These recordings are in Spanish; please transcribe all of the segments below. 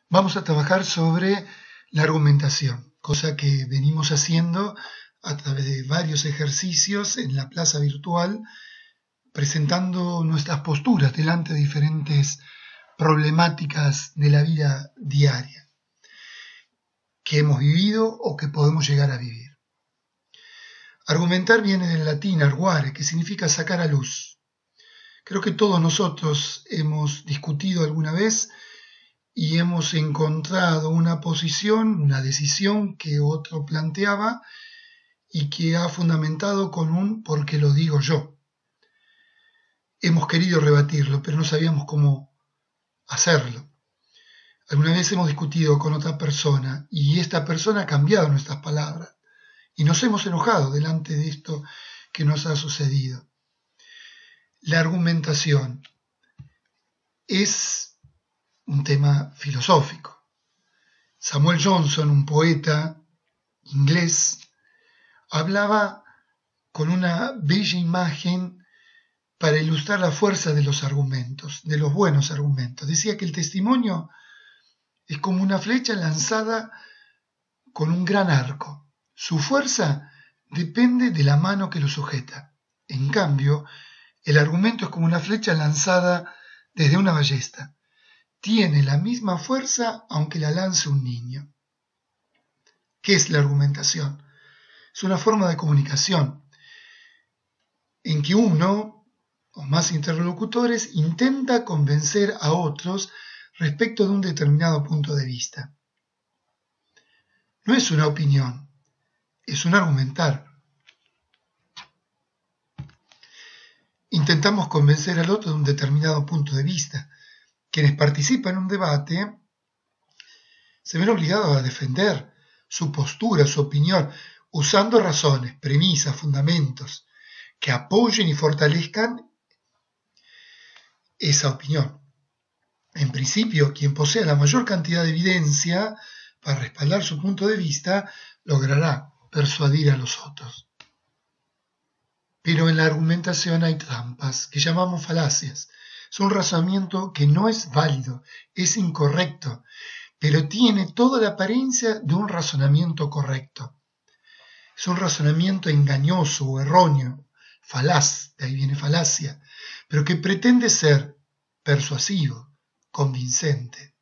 Vamos a trabajar sobre la argumentación, cosa que venimos haciendo a través de varios ejercicios en la plaza virtual, presentando nuestras posturas delante de diferentes problemáticas de la vida diaria que hemos vivido o que podemos llegar a vivir. Argumentar viene del latín arguare, que significa sacar a luz. Creo que todos nosotros hemos discutido alguna vez y hemos encontrado una posición, una decisión que otro planteaba y que ha fundamentado con un porque lo digo yo. Hemos querido rebatirlo, pero no sabíamos cómo hacerlo. Alguna vez hemos discutido con otra persona y esta persona ha cambiado nuestras palabras y nos hemos enojado delante de esto que nos ha sucedido. La argumentación es un tema filosófico. Samuel Johnson, un poeta inglés, hablaba con una bella imagen para ilustrar la fuerza de los argumentos, de los buenos argumentos. Decía que el testimonio es como una flecha lanzada con un gran arco. Su fuerza depende de la mano que lo sujeta. En cambio, el argumento es como una flecha lanzada desde una ballesta. Tiene la misma fuerza aunque la lance un niño. ¿Qué es la argumentación? Es una forma de comunicación en que uno o más interlocutores intenta convencer a otros respecto de un determinado punto de vista. No es una opinión, es un argumentar. Intentamos convencer al otro de un determinado punto de vista. Quienes participan en un debate se ven obligados a defender su postura, su opinión, usando razones, premisas, fundamentos que apoyen y fortalezcan esa opinión. En principio, quien posea la mayor cantidad de evidencia para respaldar su punto de vista logrará persuadir a los otros. Pero en la argumentación hay trampas que llamamos falacias. Es un razonamiento que no es válido, es incorrecto, pero tiene toda la apariencia de un razonamiento correcto. Es un razonamiento engañoso o erróneo, falaz, de ahí viene falacia, pero que pretende ser persuasivo, convincente.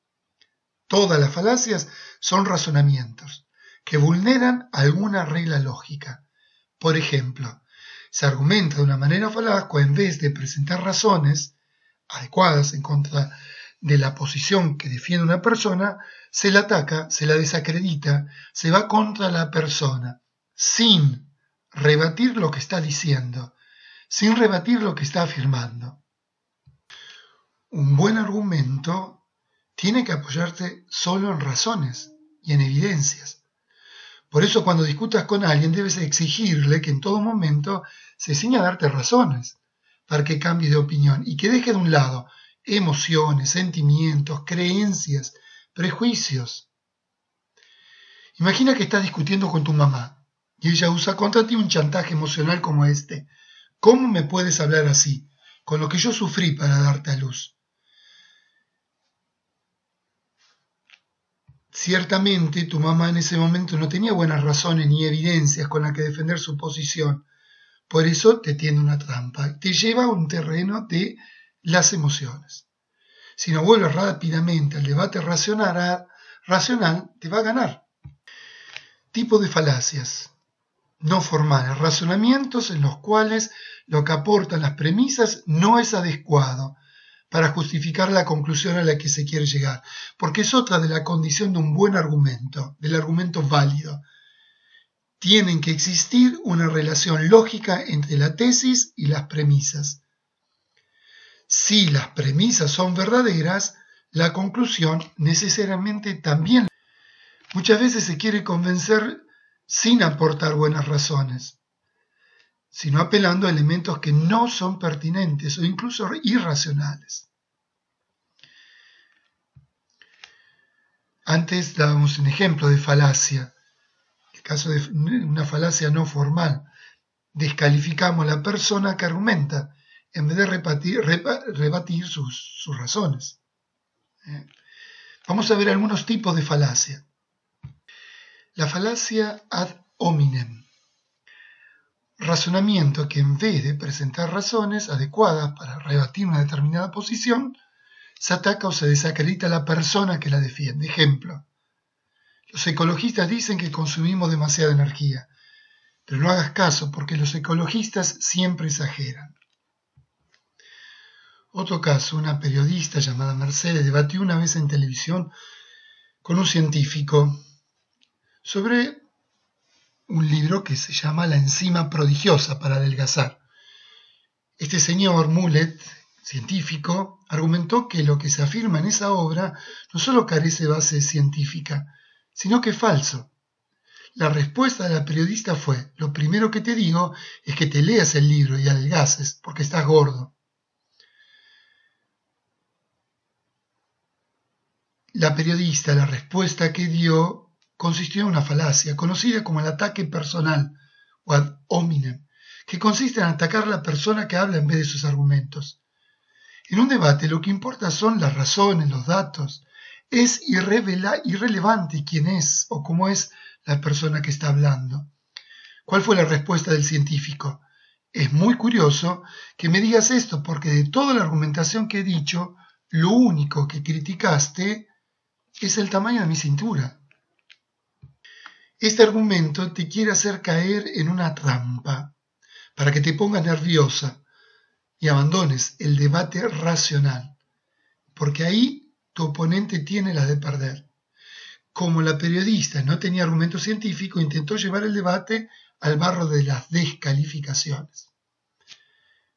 Todas las falacias son razonamientos que vulneran alguna regla lógica. Por ejemplo, se argumenta de una manera falaz cuando en vez de presentar razones adecuadas en contra de la posición que defiende una persona, se la ataca, se la desacredita, se va contra la persona, sin rebatir lo que está diciendo, sin rebatir lo que está afirmando. Un buen argumento tiene que apoyarse solo en razones y en evidencias. Por eso cuando discutas con alguien debes exigirle que en todo momento se enseñe a darte razones para que cambies de opinión y que deje de un lado emociones, sentimientos, creencias, prejuicios. Imagina que estás discutiendo con tu mamá y ella usa contra ti un chantaje emocional como este. ¿Cómo me puedes hablar así, con lo que yo sufrí para darte a luz? Ciertamente tu mamá en ese momento no tenía buenas razones ni evidencias con las que defender su posición. Por eso te tiende una trampa, te lleva a un terreno de las emociones. Si no vuelves rápidamente al debate racional, te va a ganar. Tipo de falacias no formales, razonamientos en los cuales lo que aportan las premisas no es adecuado para justificar la conclusión a la que se quiere llegar, porque es otra de la condición de un buen argumento, del argumento válido. Tienen que existir una relación lógica entre la tesis y las premisas. Si las premisas son verdaderas, la conclusión necesariamente también. Muchas veces se quiere convencer sin aportar buenas razones, sino apelando a elementos que no son pertinentes o incluso irracionales. Antes dábamos un ejemplo de falacia. En el caso de una falacia no formal, descalificamos a la persona que argumenta en vez de rebatir sus razones. Vamos a ver algunos tipos de falacia. La falacia ad hominem. Razonamiento que en vez de presentar razones adecuadas para rebatir una determinada posición, se ataca o se desacredita a la persona que la defiende. Ejemplo, los ecologistas dicen que consumimos demasiada energía, pero no hagas caso porque los ecologistas siempre exageran. Otro caso, una periodista llamada Mercedes debatió una vez en televisión con un científico sobre un libro que se llama La enzima prodigiosa para adelgazar. Este señor Mulet, científico, argumentó que lo que se afirma en esa obra no solo carece de base científica, sino que es falso. La respuesta de la periodista fue: lo primero que te digo es que te leas el libro y adelgaces, porque estás gordo. La periodista, la respuesta que dio consistió en una falacia, conocida como el ataque personal, o ad hominem, que consiste en atacar a la persona que habla en vez de sus argumentos. En un debate lo que importa son las razones, los datos. Es irrelevante quién es o cómo es la persona que está hablando. ¿Cuál fue la respuesta del científico? Es muy curioso que me digas esto, porque de toda la argumentación que he dicho, lo único que criticaste es el tamaño de mi cintura. Este argumento te quiere hacer caer en una trampa para que te pongas nerviosa y abandones el debate racional, porque ahí tu oponente tiene las de perder. Como la periodista no tenía argumento científico, intentó llevar el debate al barro de las descalificaciones.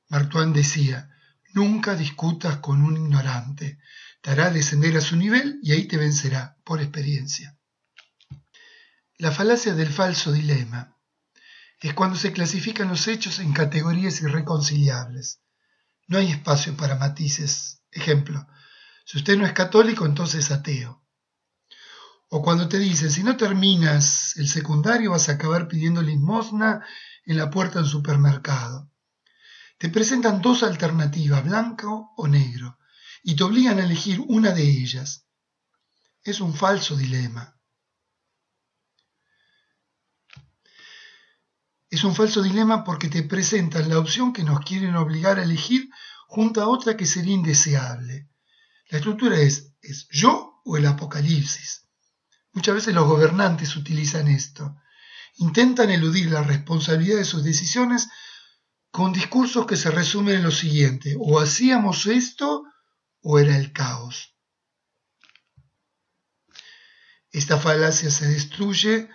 Mark Twain decía: nunca discutas con un ignorante, te hará descender a su nivel y ahí te vencerá, por experiencia. La falacia del falso dilema es cuando se clasifican los hechos en categorías irreconciliables. No hay espacio para matices. Ejemplo, si usted no es católico, entonces es ateo. O cuando te dicen: si no terminas el secundario vas a acabar pidiendo limosna en la puerta del supermercado. Te presentan dos alternativas, blanco o negro, y te obligan a elegir una de ellas. Es un falso dilema. Es un falso dilema porque te presentan la opción que nos quieren obligar a elegir junto a otra que sería indeseable. La estructura es yo o el apocalipsis. Muchas veces los gobernantes utilizan esto. Intentan eludir la responsabilidad de sus decisiones con discursos que se resumen en lo siguiente: o hacíamos esto o era el caos. Esta falacia se destruye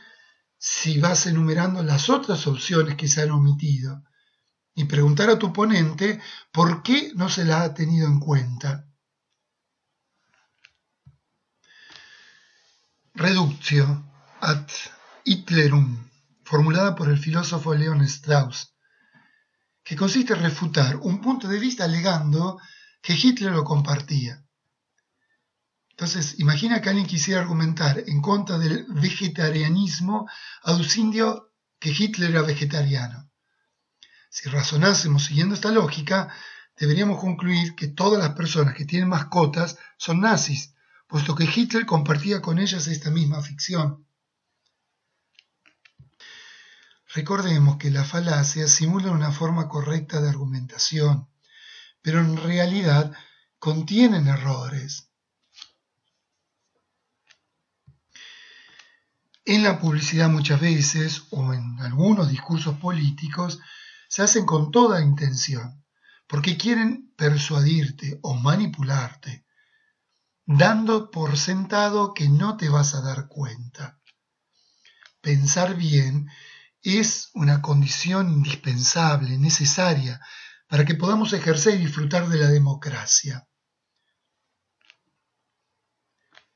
si vas enumerando las otras opciones que se han omitido y preguntar a tu oponente por qué no se la ha tenido en cuenta. Reductio ad Hitlerum, formulada por el filósofo León Strauss, que consiste en refutar un punto de vista alegando que Hitler lo compartía. Entonces, imagina que alguien quisiera argumentar en contra del vegetarianismo aduciendo que Hitler era vegetariano. Si razonásemos siguiendo esta lógica, deberíamos concluir que todas las personas que tienen mascotas son nazis, puesto que Hitler compartía con ellas esta misma ficción. Recordemos que las falacias simulan una forma correcta de argumentación, pero en realidad contienen errores. En la publicidad muchas veces, o en algunos discursos políticos, se hacen con toda intención, porque quieren persuadirte o manipularte, dando por sentado que no te vas a dar cuenta. Pensar bien es una condición indispensable, necesaria, para que podamos ejercer y disfrutar de la democracia.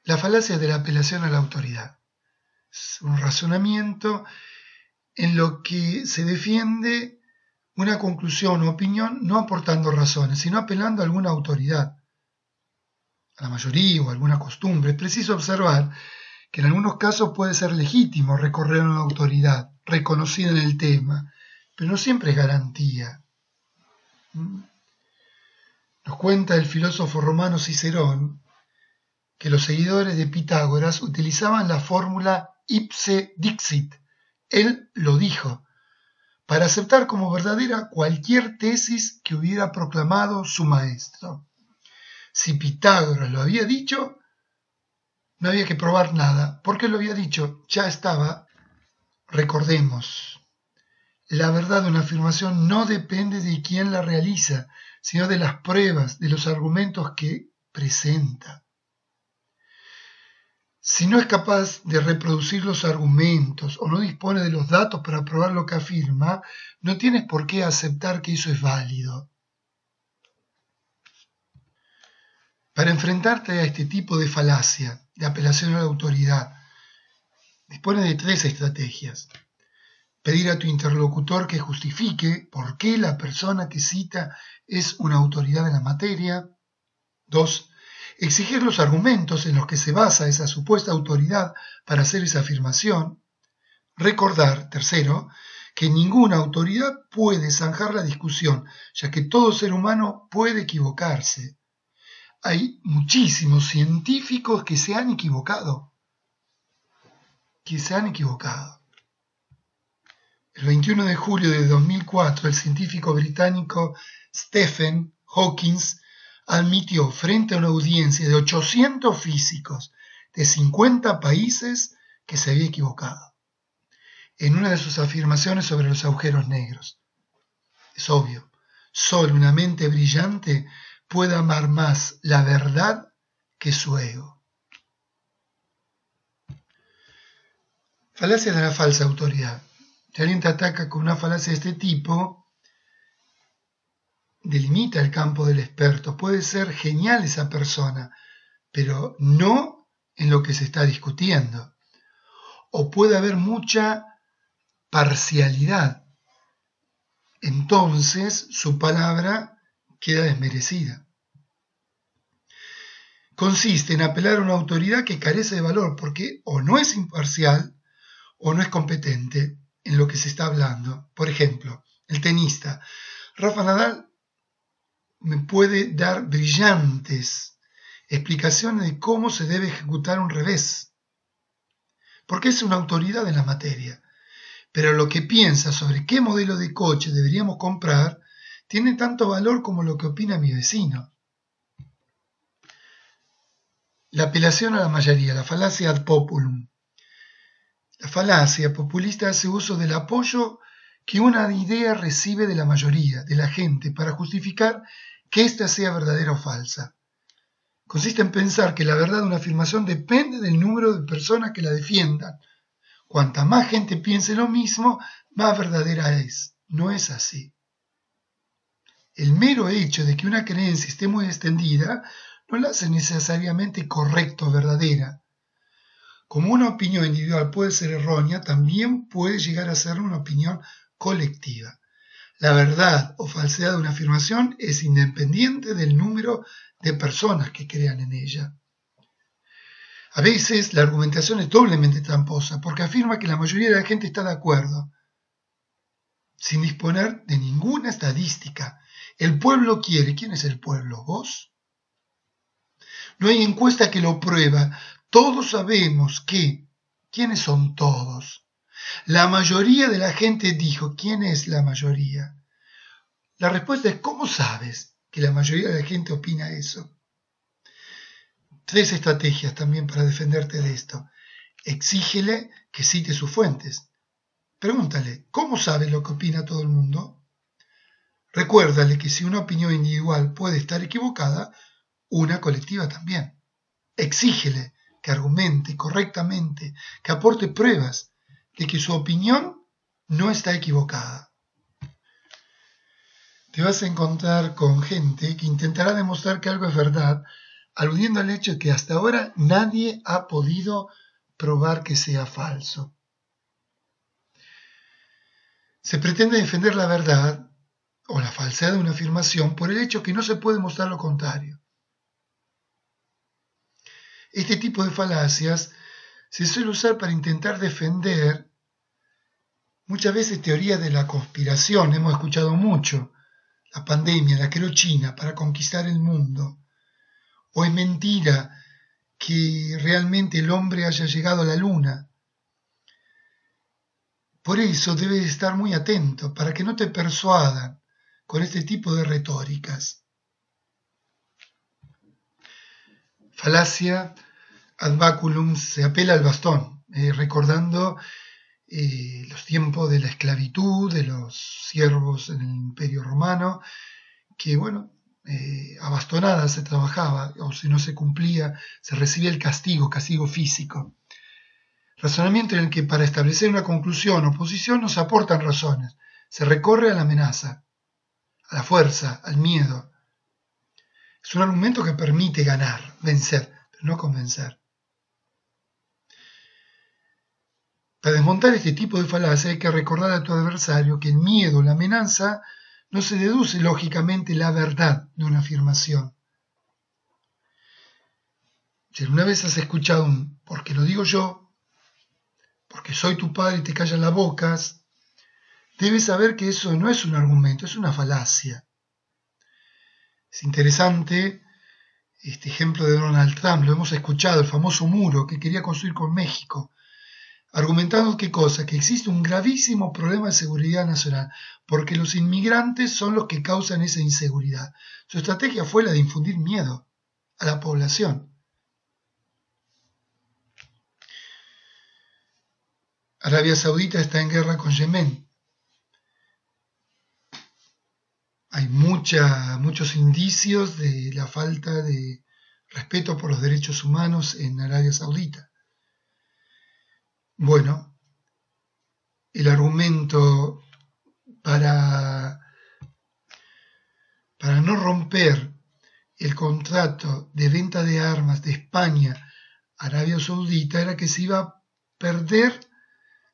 La falacia de la apelación a la autoridad es un razonamiento en lo que se defiende una conclusión o opinión no aportando razones, sino apelando a alguna autoridad, a la mayoría o a alguna costumbre. Es preciso observar que en algunos casos puede ser legítimo recorrer a una autoridad reconocida en el tema, pero no siempre es garantía. Nos cuenta el filósofo romano Cicerón que que los seguidores de Pitágoras utilizaban la fórmula ipse dixit, él lo dijo, para aceptar como verdadera cualquier tesis que hubiera proclamado su maestro. Si Pitágoras lo había dicho, no había que probar nada, porque lo había dicho, ya estaba. Recordemos, la verdad de una afirmación no depende de quién la realiza, sino de las pruebas, de los argumentos que presenta. Si no es capaz de reproducir los argumentos o no dispone de los datos para probar lo que afirma, no tienes por qué aceptar que eso es válido. Para enfrentarte a este tipo de falacia, de apelación a la autoridad, dispone de 3 estrategias. Pedir a tu interlocutor que justifique por qué la persona que cita es una autoridad en la materia. 2. Exigir los argumentos en los que se basa esa supuesta autoridad para hacer esa afirmación. Recordar, 3, que ninguna autoridad puede zanjar la discusión, ya que todo ser humano puede equivocarse. Hay muchísimos científicos que se han equivocado. El 21 de julio de 2004, el científico británico Stephen Hawking admitió frente a una audiencia de 800 físicos de 50 países que se había equivocado en una de sus afirmaciones sobre los agujeros negros. Es obvio, solo una mente brillante puede amar más la verdad que su ego. Falacia de la falsa autoridad. Si alguien te ataca con una falacia de este tipo, delimita el campo del experto. Puede ser genial esa persona, pero no en lo que se está discutiendo. O puede haber mucha parcialidad. Entonces su palabra queda desmerecida. Consiste en apelar a una autoridad que carece de valor porque o no es imparcial o no es competente en lo que se está hablando. Por ejemplo, el tenista Rafa Nadal me puede dar brillantes explicaciones de cómo se debe ejecutar un revés, porque es una autoridad en la materia. Pero lo que piensa sobre qué modelo de coche deberíamos comprar tiene tanto valor como lo que opina mi vecino. La apelación a la mayoría, la falacia ad populum. La falacia populista hace uso del apoyo que una idea recibe de la mayoría, de la gente, para justificar que ésta sea verdadera o falsa. Consiste en pensar que la verdad de una afirmación depende del número de personas que la defiendan. Cuanta más gente piense lo mismo, más verdadera es. No es así. El mero hecho de que una creencia esté muy extendida no la hace necesariamente correcta o verdadera. Como una opinión individual puede ser errónea, también puede llegar a ser una opinión colectiva. La verdad o falsedad de una afirmación es independiente del número de personas que crean en ella. A veces la argumentación es doblemente tramposa porque afirma que la mayoría de la gente está de acuerdo, sin disponer de ninguna estadística. El pueblo quiere. ¿Quién es el pueblo? ¿Vos? No hay encuesta que lo prueba. Todos sabemos que. ¿Quiénes son todos? La mayoría de la gente dijo. ¿Quién es la mayoría? La respuesta es ¿cómo sabes que la mayoría de la gente opina eso? 3 estrategias también para defenderte de esto. Exígele que cite sus fuentes. Pregúntale, ¿cómo sabe lo que opina todo el mundo? Recuérdale que si una opinión individual puede estar equivocada, una colectiva también. Exígele que argumente correctamente, que aporte pruebas de que su opinión no está equivocada. Te vas a encontrar con gente que intentará demostrar que algo es verdad, aludiendo al hecho de que hasta ahora nadie ha podido probar que sea falso. Se pretende defender la verdad o la falsedad de una afirmación por el hecho que no se puede mostrar lo contrario. Este tipo de falacias se suele usar para intentar defender muchas veces teorías de la conspiración. Hemos escuchado mucho. La pandemia la creó China para conquistar el mundo. O es mentira que realmente el hombre haya llegado a la luna. Por eso debes estar muy atento para que no te persuadan con este tipo de retóricas. Falacia ad baculum, se apela al bastón, recordando los tiempos de la esclavitud, de los siervos en el Imperio Romano, que bueno, a bastonadas se trabajaba, o si no se cumplía, se recibía el castigo físico. Razonamiento en el que para establecer una conclusión o posición nos aportan razones. Se recorre a la amenaza, a la fuerza, al miedo. Es un argumento que permite ganar, vencer, pero no convencer. Para desmontar este tipo de falacia hay que recordar a tu adversario que el miedo, la amenaza, no se deduce lógicamente la verdad de una afirmación. Si alguna vez has escuchado un porque lo digo yo, porque soy tu padre y te callas la boca, debes saber que eso no es un argumento, es una falacia. Es interesante este ejemplo de Donald Trump, lo hemos escuchado, el famoso muro que quería construir con México, argumentando ¿qué cosa? Que existe un gravísimo problema de seguridad nacional, porque los inmigrantes son los que causan esa inseguridad. Su estrategia fue la de infundir miedo a la población. Arabia Saudita está en guerra con Yemen. Hay muchos indicios de la falta de respeto por los derechos humanos en Arabia Saudita. Bueno, el argumento para no romper el contrato de venta de armas de España a Arabia Saudita era que se iba a perder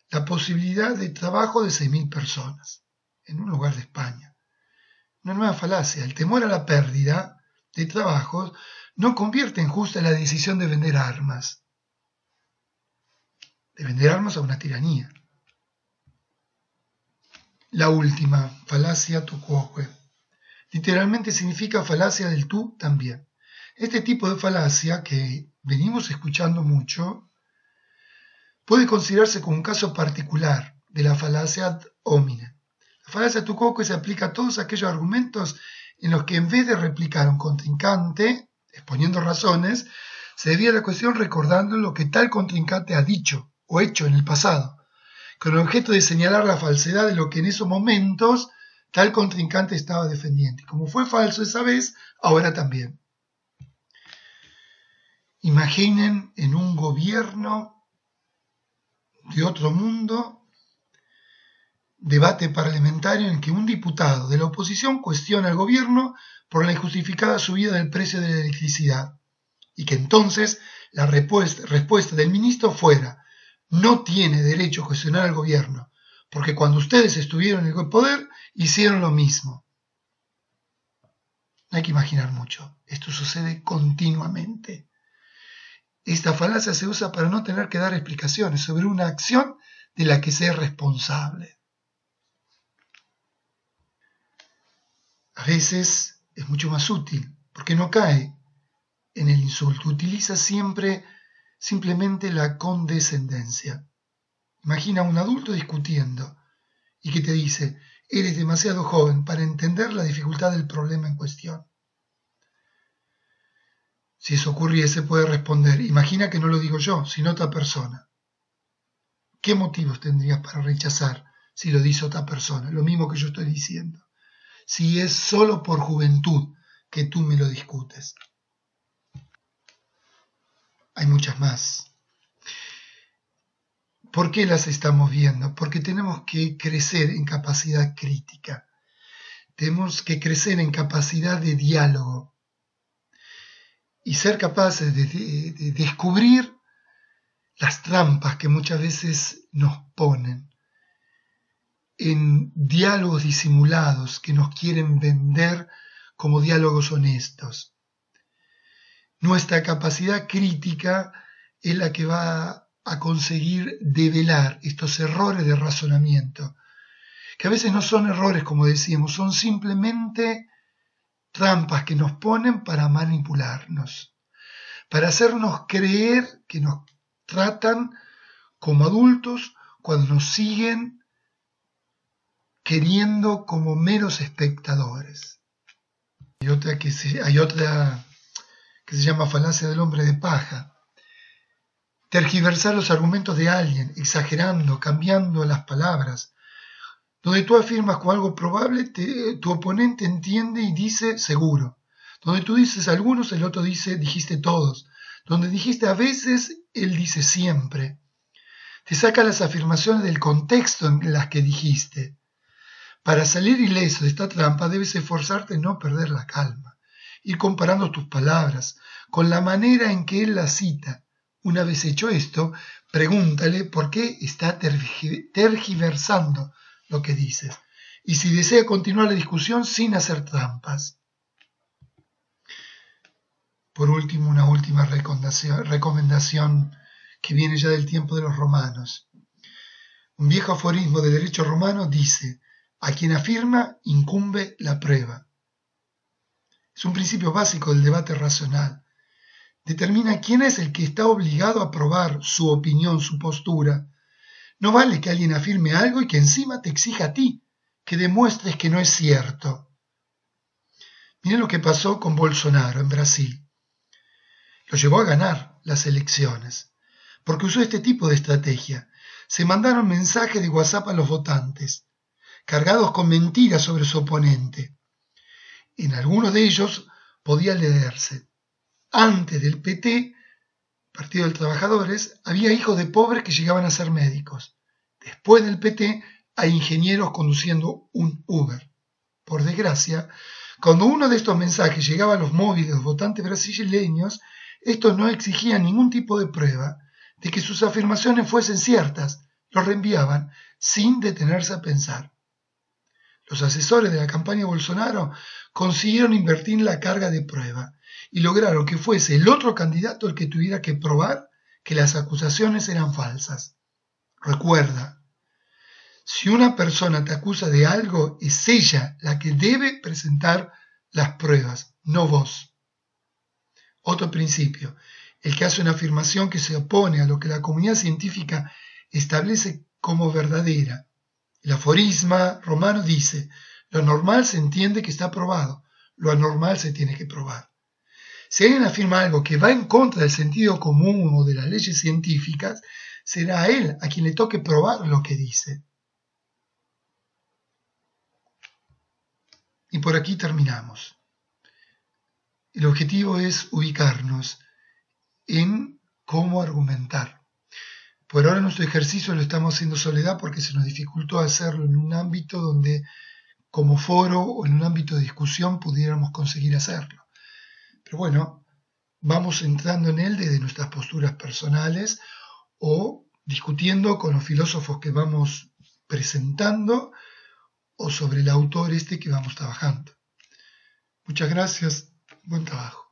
la posibilidad de trabajo de 6.000 personas en un lugar de España. Una nueva falacia. El temor a la pérdida de trabajos no convierte en justa la decisión de vender armas. De vender armas a una tiranía. La última, falacia tu quoque. Literalmente significa falacia del tú también. Este tipo de falacia, que venimos escuchando mucho, puede considerarse como un caso particular de la falacia ad hominem. La falacia tu quoque se aplica a todos aquellos argumentos en los que en vez de replicar a un contrincante, exponiendo razones, se debía la cuestión recordando lo que tal contrincante ha dicho o hecho en el pasado, con el objeto de señalar la falsedad de lo que en esos momentos tal contrincante estaba defendiendo. Y como fue falso esa vez, ahora también. Imaginen en un gobierno de otro mundo, debate parlamentario en que un diputado de la oposición cuestiona al gobierno por la injustificada subida del precio de la electricidad, y que entonces la respuesta del ministro fuera: no tiene derecho a cuestionar al gobierno, porque cuando ustedes estuvieron en el poder hicieron lo mismo. No hay que imaginar mucho, esto sucede continuamente. Esta falacia se usa para no tener que dar explicaciones sobre una acción de la que se es responsable. A veces es mucho más útil, porque no cae en el insulto, utiliza simplemente la condescendencia. Imagina a un adulto discutiendo y que te dice: eres demasiado joven para entender la dificultad del problema en cuestión. Si eso ocurriese, puede responder: imagina que no lo digo yo, sino otra persona. ¿Qué motivos tendrías para rechazar si lo dice otra persona? Lo mismo que yo estoy diciendo. Si es solo por juventud que tú me lo discutes. Hay muchas más. ¿Por qué las estamos viendo? Porque tenemos que crecer en capacidad crítica. Tenemos que crecer en capacidad de diálogo y ser capaces de descubrir las trampas que muchas veces nos ponen en diálogos disimulados que nos quieren vender como diálogos honestos. Nuestra capacidad crítica es la que va a conseguir develar estos errores de razonamiento, que a veces no son errores, como decíamos, son simplemente trampas que nos ponen para manipularnos, para hacernos creer que nos tratan como adultos cuando nos siguen queriendo como meros espectadores. Hay otra que se llama falacia del hombre de paja. Tergiversar los argumentos de alguien, exagerando, cambiando las palabras. Donde tú afirmas con algo probable, tu oponente entiende y dice seguro. Donde tú dices algunos, el otro dice dijiste todos. Donde dijiste a veces, él dice siempre. Te saca las afirmaciones del contexto en las que dijiste. Para salir ileso de esta trampa debes esforzarte en no perder la calma, ir comparando tus palabras con la manera en que él las cita. Una vez hecho esto, pregúntale por qué está tergiversando lo que dices y si desea continuar la discusión sin hacer trampas. Por último, una última recomendación que viene ya del tiempo de los romanos. Un viejo aforismo de derecho romano dice: a quien afirma incumbe la prueba. Es un principio básico del debate racional. Determina quién es el que está obligado a probar su opinión, su postura. No vale que alguien afirme algo y que encima te exija a ti que demuestres que no es cierto. Miren lo que pasó con Bolsonaro en Brasil. Lo llevó a ganar las elecciones, porque usó este tipo de estrategia. Se mandaron mensajes de WhatsApp a los votantes, cargados con mentiras sobre su oponente. En algunos de ellos podía leerse: antes del PT, Partido de los Trabajadores, había hijos de pobres que llegaban a ser médicos. Después del PT, hay ingenieros conduciendo un Uber. Por desgracia, cuando uno de estos mensajes llegaba a los móviles de los votantes brasileños, estos no exigían ningún tipo de prueba de que sus afirmaciones fuesen ciertas. Los reenviaban sin detenerse a pensar. Los asesores de la campaña de Bolsonaro consiguieron invertir la carga de prueba y lograron que fuese el otro candidato el que tuviera que probar que las acusaciones eran falsas. Recuerda, si una persona te acusa de algo, es ella la que debe presentar las pruebas, no vos. Otro principio: el que hace una afirmación que se opone a lo que la comunidad científica establece como verdadera. El aforisma romano dice: lo normal se entiende que está probado, lo anormal se tiene que probar. Si alguien afirma algo que va en contra del sentido común o de las leyes científicas, será a él a quien le toque probar lo que dice. Y por aquí terminamos. El objetivo es ubicarnos en cómo argumentar. Por ahora nuestro ejercicio lo estamos haciendo soledad porque se nos dificultó hacerlo en un ámbito donde, como foro o en un ámbito de discusión, pudiéramos conseguir hacerlo. Pero bueno, vamos entrando en él desde nuestras posturas personales o discutiendo con los filósofos que vamos presentando o sobre el autor que vamos trabajando. Muchas gracias, buen trabajo.